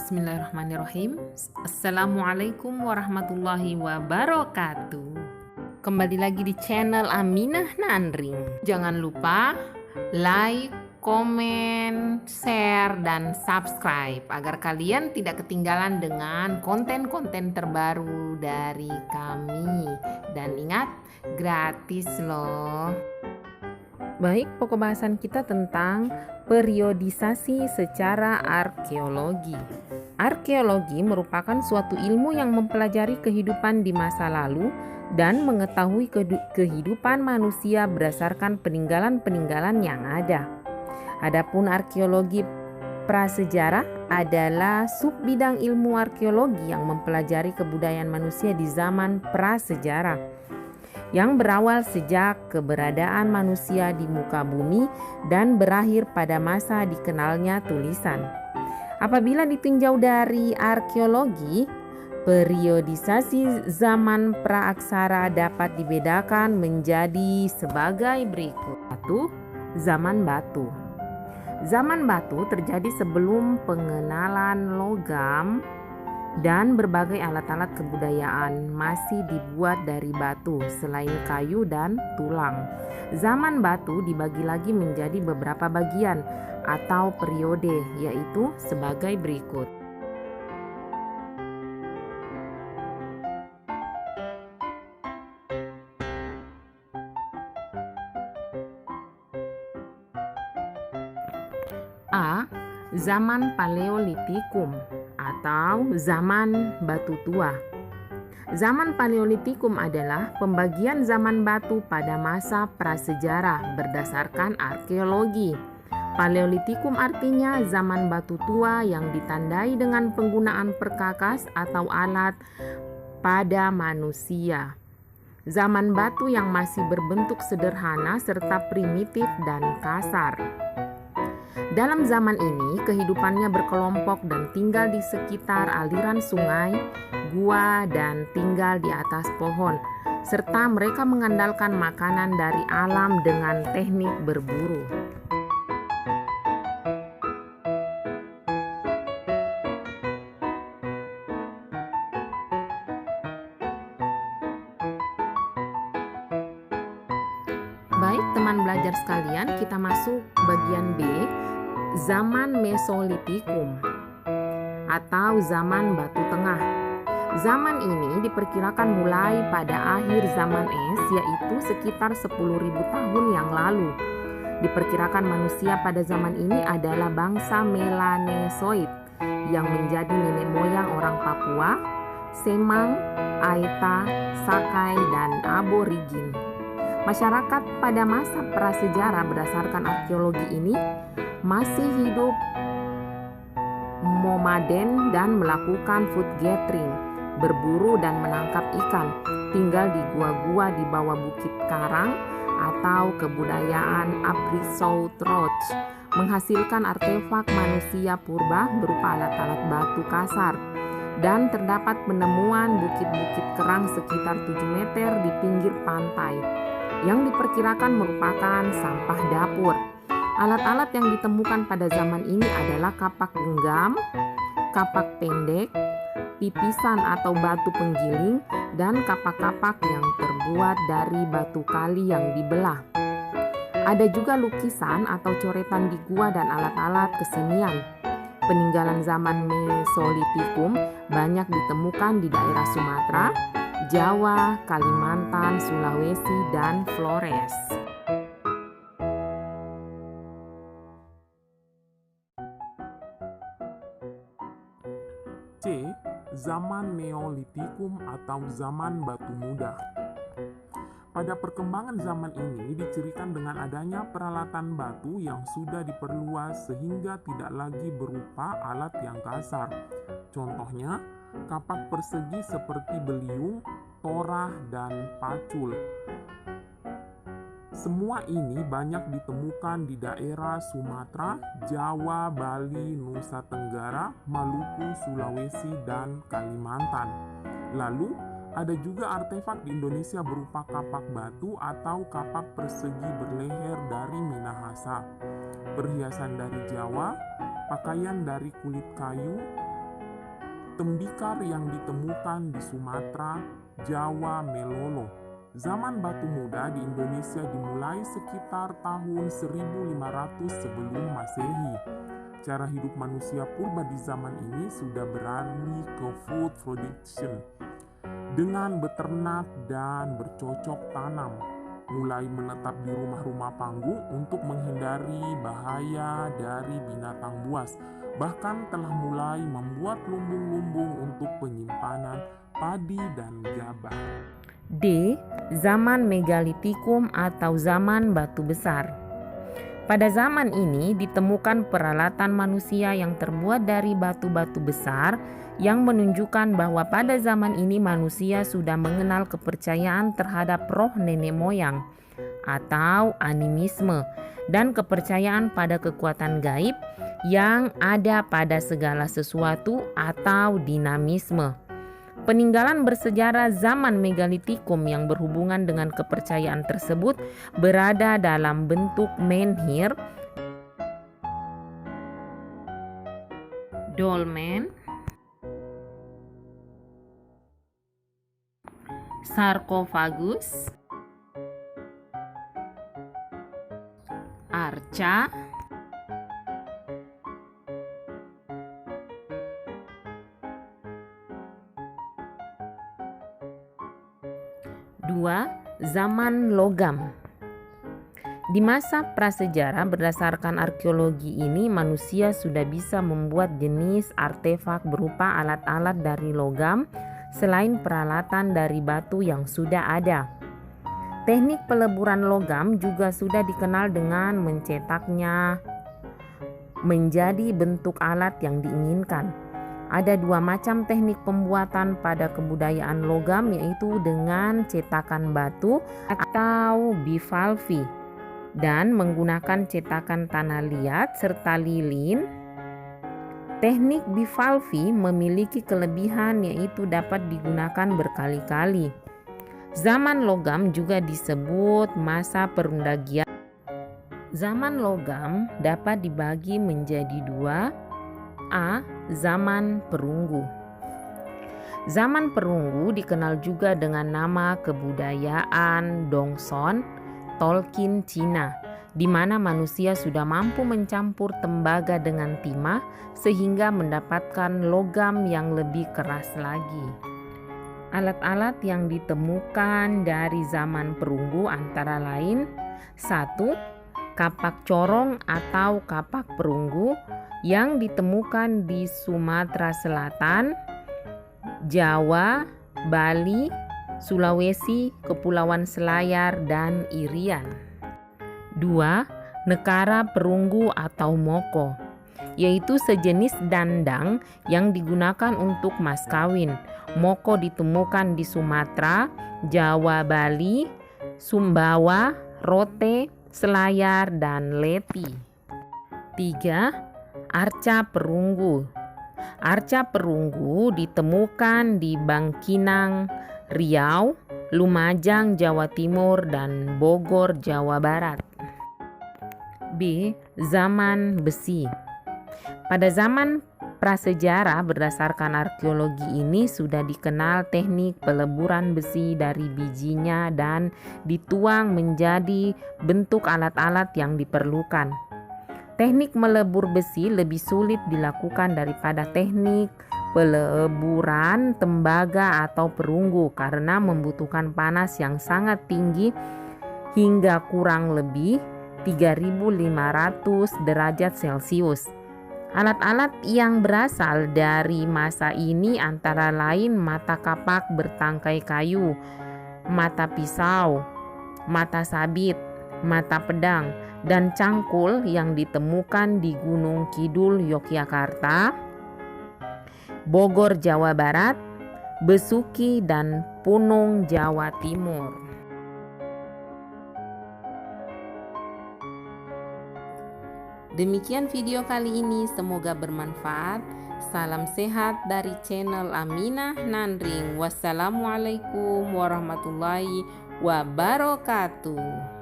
Bismillahirrahmanirrahim. Assalamualaikum warahmatullahi wabarakatuh. Kembali lagi di channel Aminah Nanring. Jangan lupa like, komen, share, dan subscribe agar kalian tidak ketinggalan dengan konten-konten terbaru dari kami. Dan ingat, gratis loh. Baik, pokok bahasan kita tentang periodisasi secara arkeologi. Arkeologi merupakan suatu ilmu yang mempelajari kehidupan di masa lalu dan mengetahui kehidupan manusia berdasarkan peninggalan-peninggalan yang ada. Adapun arkeologi prasejarah adalah subbidang ilmu arkeologi yang mempelajari kebudayaan manusia di zaman prasejarah, yang berawal sejak keberadaan manusia di muka bumi dan berakhir pada masa dikenalnya tulisan. Apabila ditinjau dari arkeologi, periodisasi zaman praaksara dapat dibedakan menjadi sebagai berikut. 1. Zaman batu. Zaman batu terjadi sebelum pengenalan logam dan berbagai alat-alat kebudayaan masih dibuat dari batu selain kayu dan tulang. Zaman batu dibagi lagi menjadi beberapa bagian atau periode, yaitu sebagai berikut. A. Zaman Paleolitikum atau zaman batu tua. Zaman Paleolitikum adalah pembagian zaman batu pada masa prasejarah berdasarkan arkeologi. Paleolitikum artinya zaman batu tua yang ditandai dengan penggunaan perkakas atau alat pada manusia. Zaman batu yang masih berbentuk sederhana serta primitif dan kasar. Dalam zaman ini, kehidupannya berkelompok dan tinggal di sekitar aliran sungai, gua, dan tinggal di atas pohon, serta mereka mengandalkan makanan dari alam dengan teknik berburu. Baik teman belajar sekalian, kita masuk bagian B, zaman Mesolitikum atau zaman batu tengah. Zaman ini diperkirakan mulai pada akhir zaman es, yaitu sekitar 10.000 tahun yang lalu. Diperkirakan manusia pada zaman ini adalah bangsa Melanesoid yang menjadi nenek moyang orang Papua, Semang, Aeta, Sakai, dan Aborigin. Masyarakat pada masa prasejarah berdasarkan arkeologi ini masih hidup nomaden dan melakukan food gathering, berburu dan menangkap ikan, tinggal di gua-gua di bawah bukit karang atau kebudayaan Aprisoutroch, menghasilkan artefak manusia purba berupa alat-alat batu kasar, dan terdapat penemuan bukit-bukit kerang sekitar 7 meter di pinggir pantai yang diperkirakan merupakan sampah dapur. Alat-alat yang ditemukan pada zaman ini adalah kapak genggam, kapak pendek, pipisan atau batu penggiling, dan kapak-kapak yang terbuat dari batu kali yang dibelah. Ada juga lukisan atau coretan di gua dan alat-alat kesenian. Peninggalan zaman Mesolitikum banyak ditemukan di daerah Sumatera, Jawa, Kalimantan, Sulawesi, dan Flores. C. Zaman Neolitikum atau zaman batu muda. Pada perkembangan zaman ini dicirikan dengan adanya peralatan batu yang sudah diperluas sehingga tidak lagi berupa alat yang kasar. Contohnya, kapak persegi seperti beliung, torah, dan pacul. Semua ini banyak ditemukan di daerah Sumatera, Jawa, Bali, Nusa Tenggara, Maluku, Sulawesi, dan Kalimantan. Lalu, ada juga artefak di Indonesia berupa kapak batu atau kapak persegi berleher dari Minahasa, perhiasan dari Jawa, pakaian dari kulit kayu, Tembikar yang ditemukan di Sumatera, Jawa, Melolo. Zaman batu muda di Indonesia dimulai sekitar tahun 1500 sebelum Masehi. Cara hidup manusia purba di zaman ini sudah beralih ke food production dengan beternak dan bercocok tanam, mulai menetap di rumah-rumah panggung untuk menghindari bahaya dari binatang buas, bahkan telah mulai membuat lumbung-lumbung untuk penyimpanan padi dan gabah. D. Zaman Megalitikum atau zaman batu besar. Pada zaman ini ditemukan peralatan manusia yang terbuat dari batu-batu besar yang menunjukkan bahwa pada zaman ini manusia sudah mengenal kepercayaan terhadap roh nenek moyang atau animisme dan kepercayaan pada kekuatan gaib yang ada pada segala sesuatu atau dinamisme. Peninggalan bersejarah zaman Megalitikum yang berhubungan dengan kepercayaan tersebut berada dalam bentuk menhir, dolmen, sarkofagus, arca, Dua, zaman logam. Di masa prasejarah berdasarkan arkeologi ini manusia sudah bisa membuat jenis artefak berupa alat-alat dari logam selain peralatan dari batu yang sudah ada. Teknik peleburan logam juga sudah dikenal dengan mencetaknya menjadi bentuk alat yang diinginkan. Ada dua macam teknik pembuatan pada kebudayaan logam, yaitu dengan cetakan batu atau bivalvi dan menggunakan cetakan tanah liat serta lilin. Teknik bivalvi memiliki kelebihan yaitu dapat digunakan berkali-kali. Zaman logam juga disebut masa perundagian. Zaman logam dapat dibagi menjadi dua. A. Zaman perunggu. Zaman perunggu dikenal juga dengan nama kebudayaan Dongson, Tolkien, Cina, di mana manusia sudah mampu mencampur tembaga dengan timah sehingga mendapatkan logam yang lebih keras lagi. Alat-alat yang ditemukan dari zaman perunggu antara lain 1. Kapak corong atau kapak perunggu yang ditemukan di Sumatera Selatan, Jawa, Bali, Sulawesi, Kepulauan Selayar, dan Irian. 2. Nekara perunggu atau moko, yaitu sejenis dandang yang digunakan untuk mas kawin. Moko ditemukan di Sumatera, Jawa, Bali, Sumbawa, Rote, Selayar, dan Leti. 3. Arca perunggu. Arca perunggu ditemukan di Bangkinang, Riau, Lumajang, Jawa Timur, dan Bogor, Jawa Barat. B. Zaman besi. Pada zaman prasejarah berdasarkan arkeologi ini sudah dikenal teknik peleburan besi dari bijinya dan dituang menjadi bentuk alat-alat yang diperlukan. Teknik melebur besi lebih sulit dilakukan daripada teknik peleburan tembaga atau perunggu karena membutuhkan panas yang sangat tinggi hingga kurang lebih 3.500 derajat Celcius. Alat-alat yang berasal dari masa ini antara lain mata kapak bertangkai kayu, mata pisau, mata sabit, mata pedang, dan cangkul yang ditemukan di Gunung Kidul, Yogyakarta, Bogor, Jawa Barat, Besuki, dan Punung, Jawa Timur. Demikian video kali ini, semoga bermanfaat. Salam sehat dari channel Aminah Nanring. Wassalamualaikum warahmatullahi wabarakatuh.